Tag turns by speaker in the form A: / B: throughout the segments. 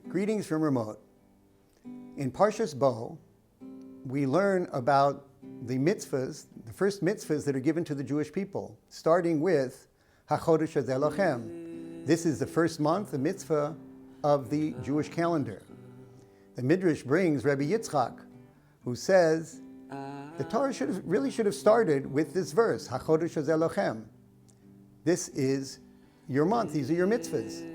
A: Greetings from remote. In Parashat Bo, we learn about the mitzvahs, the first mitzvahs that are given to the Jewish people, starting with HaChodesh Hazeh Lachem. This is the first month, the mitzvah of the Jewish calendar. The Midrash brings Rabbi Yitzchak, who says the Torah really should have started with this verse, HaChodesh Hazeh Lachem. This is your month, these are your mitzvahs.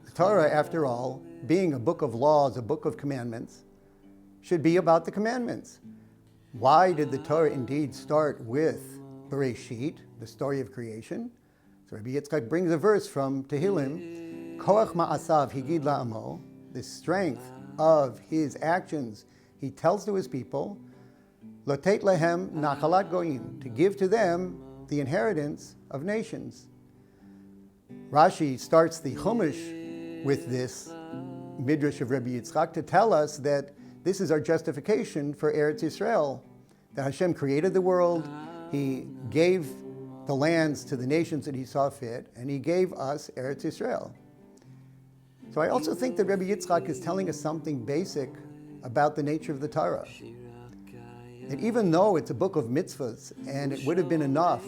A: The Torah, after all, being a book of laws, a book of commandments, should be about the commandments. Why did the Torah indeed start with Bereshit, the story of creation? So Rabbi Yitzchak brings a verse from Tehillim, Koach ma'asav higid la'amo, the strength of his actions, he tells to his people, Lotet lehem nachalat goyim, to give to them the inheritance of nations. Rashi starts the Chumash with this Midrash of Rabbi Yitzchak to tell us that this is our justification for Eretz Yisrael, that Hashem created the world, He gave the lands to the nations that He saw fit, and He gave us Eretz Yisrael. So I also think that Rabbi Yitzchak is telling us something basic about the nature of the Torah. That even though it's a book of mitzvahs, and it would have been enough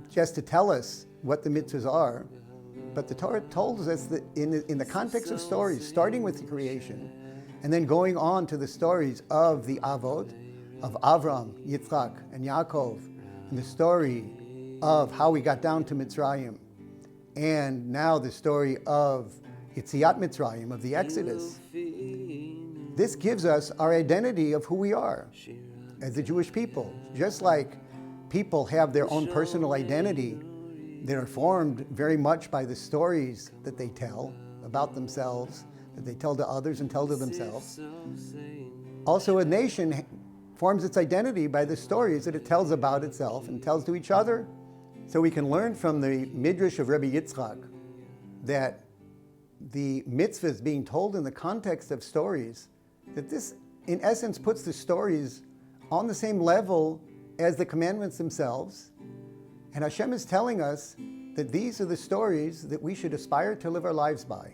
A: just to tell us what the mitzvahs are, but the Torah told us that in the context of stories, starting with the creation, and then going on to the stories of the Avot, of Avram, Yitzchak, and Yaakov, and the story of how we got down to Mitzrayim, and now the story of Yetziat Mitzrayim, of the Exodus. This gives us our identity of who we are as the Jewish people. Just like people have their own personal identity that are formed very much by the stories that they tell about themselves, that they tell to others and tell to themselves. Also, a nation forms its identity by the stories that it tells about itself and tells to each other. So we can learn from the Midrash of Rabbi Yitzchak that the mitzvahs being told in the context of stories, that this, in essence, puts the stories on the same level as the commandments themselves. And Hashem is telling us that these are the stories that we should aspire to live our lives by.